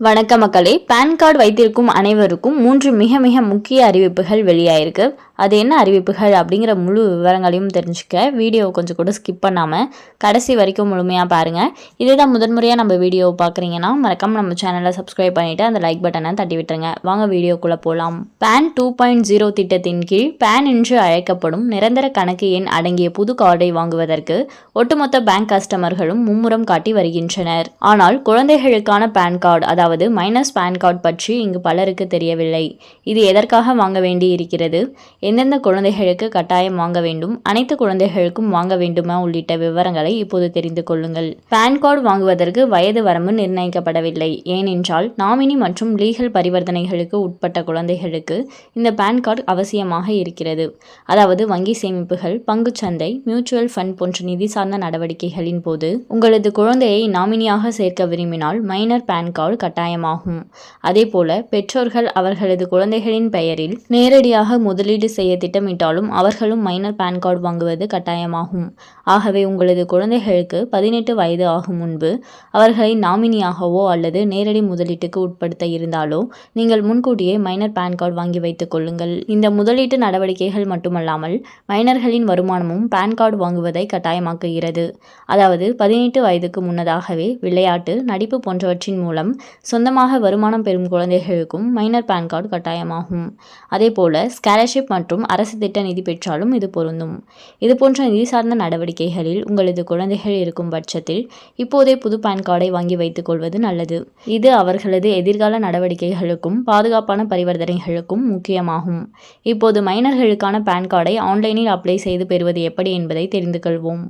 வணக்க மக்களே, pan card வைத்திருக்கும் அனைவருக்கும் 3 மிக மிக முக்கிய அறிவிப்புகள் வெளியாயிருக்கு. அது என்ன அறிவிப்புகள் அப்படிங்கிற முழு விவரங்களையும் தெரிஞ்சுக்க வீடியோ கொஞ்சம் கூட ஸ்கிப் பண்ணாமல் கடைசி வரைக்கும் முழுமையாக பாருங்கள். இதுதான் முதன்முறையாக நம்ம வீடியோவை பார்க்குறீங்கன்னா மறக்காம நம்ம சேனலை சப்ஸ்கிரைப் பண்ணிவிட்டு அந்த லைக் பட்டனை தட்டி விட்டுருங்க. வாங்க வீடியோக்குள்ளே போகலாம். பேன் 2.0 திட்டத்தின் கீழ் பேன் என்று அழைக்கப்படும் நிரந்தர கணக்கு எண் அடங்கிய புது கார்டை வாங்குவதற்கு ஒட்டுமொத்த பேங்க் கஸ்டமர்களும் மும்முரம் காட்டி வருகின்றனர். ஆனால் குழந்தைகளுக்கான பேன் கார்டு, அதாவது மைனஸ் பேன் கார்டு பற்றி இங்கு பலருக்கு தெரியவில்லை. இது எதற்காக வாங்க வேண்டி இருக்கிறது, எந்தெந்த குழந்தைகளுக்கு கட்டாயம் வாங்க வேண்டும், அனைத்து குழந்தைகளுக்கும் வாங்க வேண்டுமா உள்ளிட்ட விவரங்களை இப்போது தெரிந்து கொள்ளுங்கள். பேன் கார்டு வாங்குவதற்கு வயது வரம்பு நிர்ணயிக்கப்படவில்லை. ஏனென்றால் நாமினி மற்றும் லீகல் பரிவர்த்தனைகளுக்கு உட்பட்ட குழந்தைகளுக்கு இந்த பேன் கார்டு அவசியமாக இருக்கிறது. அதாவது வங்கி சேமிப்புகள், பங்குச்சந்தை, மியூச்சுவல் ஃபண்ட் போன்ற நிதி சார்ந்த நடவடிக்கைகளின் போது உங்களது குழந்தையை நாமினியாக சேர்க்க விரும்பினால் மைனர் பேன் கார்டு கட்டாயமாகும். அதேபோல பெற்றோர்கள் அவர்களது குழந்தைகளின் பெயரில் நேரடியாக முதலீடு செய்ய திட்டமிட்டாலும் அவர்களும் மைனர் பேன் கார்டு வாங்குவது கட்டாயமாகும். ஆகவே உங்களது குழந்தைகளுக்கு 18 வயது ஆகும் முன்பு அவர்களை நாமினியாகவோ அல்லது நேரடி முதலீட்டுக்கு உட்படுத்த இருந்தாலோ நீங்கள் முன்கூட்டியே மைனர் பேன் கார்டு வாங்கி வைத்துக் கொள்ளுங்கள். இந்த முதலீட்டு நடவடிக்கைகள் மட்டுமல்லாமல் மைனர்களின் வருமானமும் பேன் கார்டு வாங்குவதை கட்டாயமாக்குகிறது. அதாவது 18 வயதுக்கு முன்னதாகவே விளையாட்டு, நடிப்பு போன்றவற்றின் மூலம் சொந்தமாக வருமானம் பெறும் குழந்தைகளுக்கும் மைனர் பேன் கார்டு கட்டாயமாகும். அதேபோல ஸ்காலர்ஷிப் மற்றும் அரசு திட்ட நிதி பெற்றாலும் இது பொருந்தும். இதுபோன்ற நிதி சார்ந்த நடவடிக்கைகளில் உங்களது குழந்தைகள் இருக்கும் பட்சத்தில் இப்போதே புது பேன் கார்டை வாங்கி வைத்துக் கொள்வது நல்லது. இது அவர்களது எதிர்கால நடவடிக்கைகளுக்கும் பாதுகாப்பான பரிவர்த்தனைகளுக்கும் முக்கியமாகும். இப்போது மைனர்களுக்கான பேன் கார்டை ஆன்லைனில் அப்ளை செய்து பெறுவது எப்படி என்பதை தெரிந்து கொள்வோம்.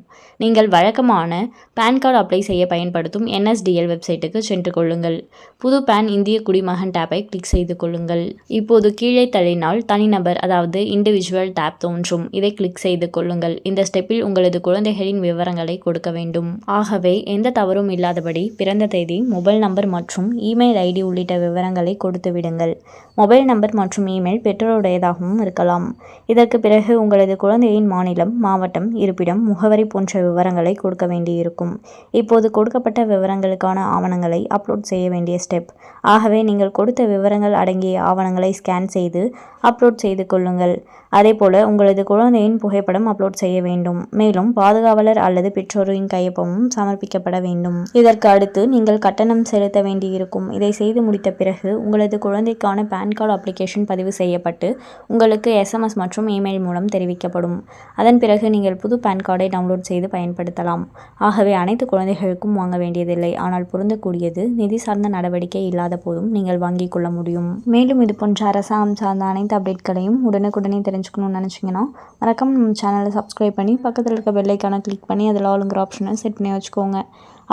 நீங்கள் வழக்கமான பேன் கார்டு அப்ளை செய்ய பயன்படுத்தும் NSDL வெப்சைட்டுக்கு சென்று கொள்ளுங்கள். புது பேன் இந்திய குடிமகன் டேப்பை கிளிக் செய்து கொள்ளுங்கள். இப்போது கீழே தள்ளினால் தனிநபர், அதாவது இண்டிவிஜுவல் டேப் தோன்றும். இதை கிளிக் செய்து கொள்ளுங்கள். இந்த ஸ்டெப்பில் உங்களது குழந்தைகளின் விவரங்களை கொடுக்க வேண்டும். ஆகவே எந்த தவறும் இல்லாதபடி பிறந்த தேதி, மொபைல் நம்பர் மற்றும் இமெயில் ID உள்ளிட்ட விவரங்களை கொடுத்து விடுங்கள். மொபைல் நம்பர் மற்றும் இமெயில் பெற்றோருடையதாகவும் இருக்கலாம். இதற்கு பிறகு உங்களது குழந்தையின் மாநிலம், மாவட்டம், இருப்பிடம், முகவரி போன்ற விவரங்களை கொடுக்க வேண்டியிருக்கும். இப்போது கொடுக்கப்பட்ட விவரங்களுக்கான ஆவணங்களை அப்லோட் செய்ய வேண்டிய ஸ்டெப். ஆகவே நீங்கள் கொடுத்த விவரங்கள் அடங்கிய ஆவணங்களை ஸ்கேன் செய்து அப்லோட் செய்து கொள்ளுங்கள். அதேபோல உங்களது குழந்தையின் புகைப்படம் அப்லோட் செய்ய வேண்டும். மேலும் பாதுகாவலர் அல்லது பெற்றோரின் கையொப்பமும் சமர்ப்பிக்கப்பட வேண்டும். இதற்கு அடுத்து நீங்கள் கட்டணம் செலுத்த வேண்டியிருக்கும். இதை செய்து முடித்த பிறகு உங்களது குழந்தைக்கான பேன் கார்டு அப்ளிகேஷன் பதிவு செய்யப்பட்டு உங்களுக்கு SMS மற்றும் இமெயில் மூலம் தெரிவிக்கப்படும். அதன் பிறகு நீங்கள் புது பேன் கார்டை டவுன்லோட் செய்து பயன்படுத்தலாம். ஆகவே அனைத்து குழந்தைகளுக்கும் வாங்க வேண்டியதில்லை. ஆனால் பொருந்தக்கூடியது நிதி சார்ந்த நடவடிக்கை இல்லாத போதும் நீங்கள் வாங்கிக் கொள்ள முடியும். மேலும் இது போன்ற அரசாங்கம் சார்ந்த அனைத்து அப்டேட்களையும் உடனுக்குடனே தெரிஞ்சுக்கணும்னு நினச்சிங்கன்னா மறக்காம நம்ம சேனலை சப்ஸ்கிரைப் பண்ணி பக்கத்தில் இருக்க பெல் ஐக்கானை கிளிக் பண்ணி அதில் ஆளுங்கிற ஆப்ஷனை செட் பண்ணி வச்சுக்கோங்க.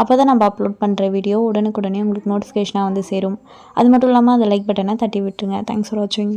அப்போ தான் நம்ம அப்லோட் பண்ணுற வீடியோ உடனுக்குடனே உங்களுக்கு நோட்டிஃபிகேஷனாக வந்து சேரும். அது மட்டும் இல்லாமல் அந்த லைக் பட்டனை தட்டி விட்டுருங்க. தேங்க்ஸ் ஃபார் வாட்சிங்.